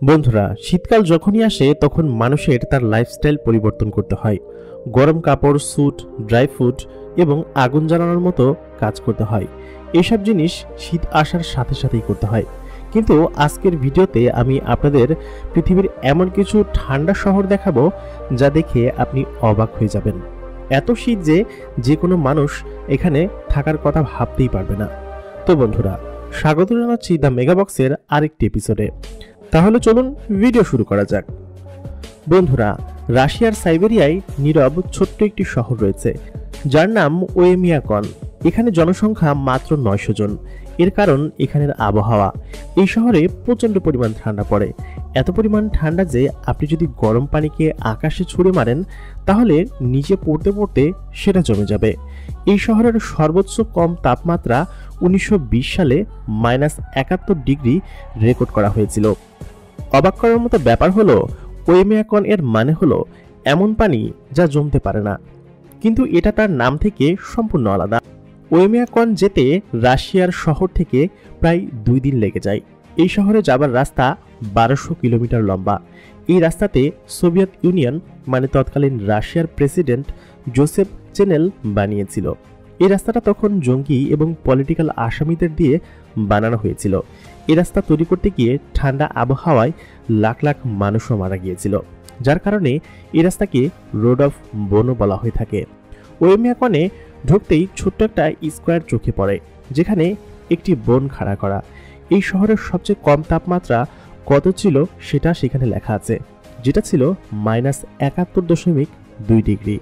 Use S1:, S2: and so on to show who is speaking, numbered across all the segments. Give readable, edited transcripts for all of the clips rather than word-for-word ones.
S1: বন্ধুরা, শীতকাল যখনই আসে তখন মানুষের তার লাইফস্টাইল পরিবর্তন করতে হয়। গরম কাপড়, স্যুট, ড্রাই ফ্রুট এবং আগুন জ্বালানোর মতো কাজ করতে হয়। এসব জিনিস শীত আসার সাথে সাথেই করতে হয়। কিন্তু আজকের ভিডিওতে আমি আপনাদের পৃথিবীর এমন কিছু ঠান্ডা শহর দেখাবো যা দেখে আপনি অবাক হয়ে যাবেন। এত শীত যে কোনো মানুষ এখানে থাকার কথা ভাবতেই পারবে না। তো বন্ধুরা, স্বাগত জানাচ্ছি দ্য মেগাবক্সের আরেকটি এপিসোডে। তাহলে চলুন ভিডিও শুরু করা যাক। বন্ধুরা, রাশিয়ার সাইবেরিয়ায় নীরব ছোট্ট একটি শহর রয়েছে যার নাম ওয়েমিয়াকন। এখানে জনসংখ্যা মাত্র 900 জন। এর কারণ এখানের আবহাওয়া। এই শহরে প্রচণ্ড পরিমাণ ঠান্ডা পড়ে। এত পরিমাণ ঠান্ডা যে আপনি যদি গরম পানিকে আকাশে ছুঁড়ে মারেন তাহলে নিচে পড়তে পড়তে সেটা জমে যাবে। এই শহরের সর্বোচ্চ কম তাপমাত্রা 1920 সালে -71 ডিগ্রি রেকর্ড করা হয়েছিল। অবাক করার মতো ব্যাপার হলো, ওয়েমিয়াকন এর মানে হলো এমন পানি যা জমতে পারে না, কিন্তু এটা তার নাম থেকে সম্পূর্ণ আলাদা। ওয়েমিয়াকন যেতে রাশিয়ার শহর থেকে প্রায় 2 দিন লেগে যায়। এই শহরে যাবার রাস্তা 1200 কিলোমিটার লম্বা। এই রাস্তাতে সোভিয়েত ইউনিয়ন মানে তৎকালীন রাশিয়ার প্রেসিডেন্ট জোসেফ চেনেল বানিয়েছিল। এই রাস্তাটা তখন জঙ্গি এবং পলিটিক্যাল আসামিদের দিয়ে বানানো হয়েছিল। এই রাস্তা তৈরি করতে গিয়ে ঠান্ডা আবহাওয়ায় লাখ লাখ মানুষও মারা গিয়েছিল, যার কারণে এই রাস্তাকে রোড অফ বোনও বলা হয়ে থাকে। ওয়েমিয়াকনে ঢুকতেই ছোট্ট একটা স্কোয়ার চোখে পড়ে, যেখানে একটি বন খাড়া করা। এই শহরের সবচেয়ে কম তাপমাত্রা কত ছিল সেটা সেখানে লেখা আছে, যেটা ছিল -71.2 ডিগ্রি।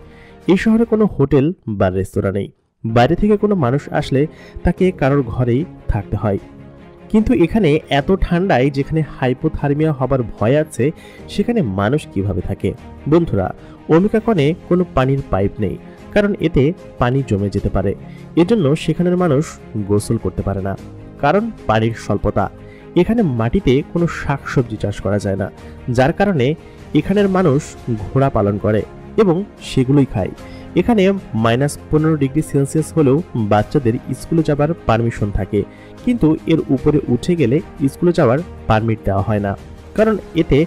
S1: এই শহরে কোনো হোটেল বা রেস্তোরাঁ নেই। বাইরে থেকে কোনো মানুষ আসলে তাকে কারোর ঘরেই থাকতে হয়। কিন্তু এখানে এত ঠান্ডায় যেখানে হাইপোথার্মিয়া হবার ভয় আছে, সেখানে মানুষ কিভাবে থাকে? বন্ধুরা, ওয়েমিয়াকনে কোনো পানির পাইপ নেই, কারণ এতে পানি জমে যেতে পারে। এজন্য সেখানের মানুষ গোসল করতে পারে না, কারণ পানির স্বল্পতা। এখানে মাটিতে কোনো শাকসবজি চাষ করা যায় না, যার কারণে এখানের মানুষ ঘোড়া পালন করে এবং সেগুলোই খায়। এখানে -15 ডিগ্রি সেলসিয়াস হলেও বাচ্চাদের স্কুলে যাবার পারমিশন থাকে, কিন্তু এর উপরে উঠে গেলে স্কুলে যাওয়ার পারমিট দেওয়া হয় না, কারণ এতে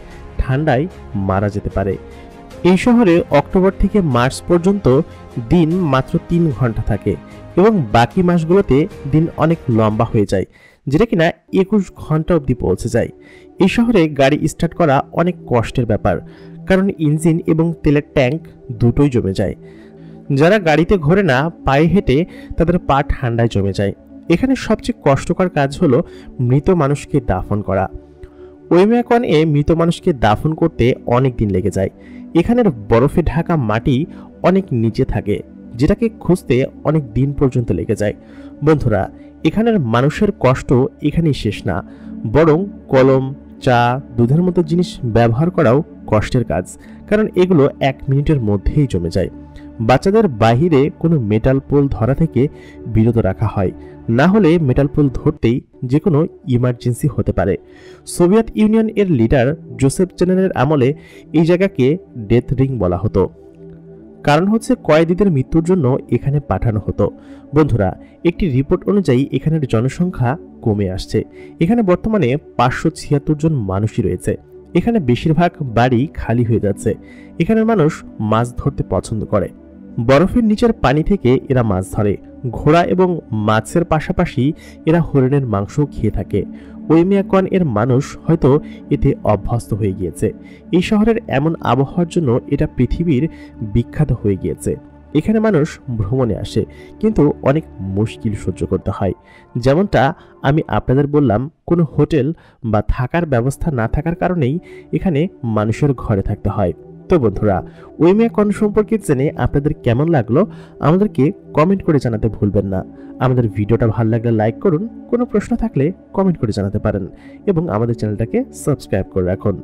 S1: ঠান্ডায় মারা যেতে পারে। এই শহরে অক্টোবর থেকে মার্চ পর্যন্ত দিন মাত্র 3 ঘন্টা থাকে এবং বাকি মাসগুলোতে দিন অনেক লম্বা হয়ে যায়, যেটা কিনা 21 ঘন্টা অবধি পৌঁছে যায়। এই শহরে গাড়ি স্টার্ট করা অনেক কষ্টের ব্যাপার, কারণ ইঞ্জিন এবং তেলের ট্যাঙ্ক দুটোই জমে যায়। যারা গাড়িতে ঘোরে না, পায়ে হেঁটে, তাদের পা ঠান্ডায় জমে যায়। এখানে সবচেয়ে কষ্টকর কাজ হলো মৃত মানুষকে দাফন করা। ওয়েমিয়াকনে মৃত মানুষকে দাফন করতে অনেক দিন লেগে যায়। এখানের বরফে ঢাকা মাটি অনেক নিচে থাকে, যেটাকে খুঁজতে অনেক দিন পর্যন্ত লেগে যায়। বন্ধুরা, এখানের মানুষের কষ্ট এখানেই শেষ না, বরং কলম, চা, দুধের মতো জিনিস ব্যবহার করাও কষ্টের কাজ, কারণ এগুলো 1 মিনিটের মধ্যেই জমে যায়। বাচ্চাদের বাহিরে কোনো মেটাল পোল ধরা থেকে বিরত রাখা হয়, না হলে মেটাল পোল ধরতেই যে কোনো ইমার্জেন্সি হতে পারে। সোভিয়েত ইউনিয়ন এর লিডার জোসেফ চেনেলের আমলে এই জায়গাকে ডেথ রিং বলা হতো, কারণ হচ্ছে কয়েদিদের মৃত্যুর জন্য এখানে পাঠানো হতো। বন্ধুরা, একটি রিপোর্ট অনুযায়ী এখানের জনসংখ্যা কমে আসছে। এখানে বর্তমানে 576 জন মানুষই রয়েছে। এখানে বেশিরভাগ বাড়ি খালি হয়ে যাচ্ছে। এখানের মানুষ মাছ ধরতে পছন্দ করে। বরফের নিচের পানি থেকে এরা মাছ ধরে। ঘোড়া এবং মাছের পাশাপাশি এরা হরিণের মাংসও খেয়ে থাকে। ওয়েমিয়াকন এর মানুষ হয়তো এতে অভ্যস্ত হয়ে গিয়েছে। এই শহরের এমন আবহাওয়ার জন্য এটা পৃথিবীর বিখ্যাত হয়ে গিয়েছে। এখানে মানুষ ভ্রমণে আসে, কিন্তু অনেক মুশকিল সহ্য করতে হয়। যেমনটা আমি আপনাদের বললাম, কোনো হোটেল বা থাকার ব্যবস্থা না থাকার কারণেই এখানে মানুষের ঘরে থাকতে হয়। তো বন্ধুরা, ওয়েমিয়াকন সম্পর্কে জেনে আপনাদের কেমন লাগলো আমাদেরকে কমেন্ট করে জানাতে ভুলবেন না। আমাদের ভিডিওটা ভালো লাগলে লাইক করুন, কোনো প্রশ্ন থাকলে কমেন্ট করে জানাতে পারেন এবং আমাদের চ্যানেলটাকে সাবস্ক্রাইব করে রাখুন।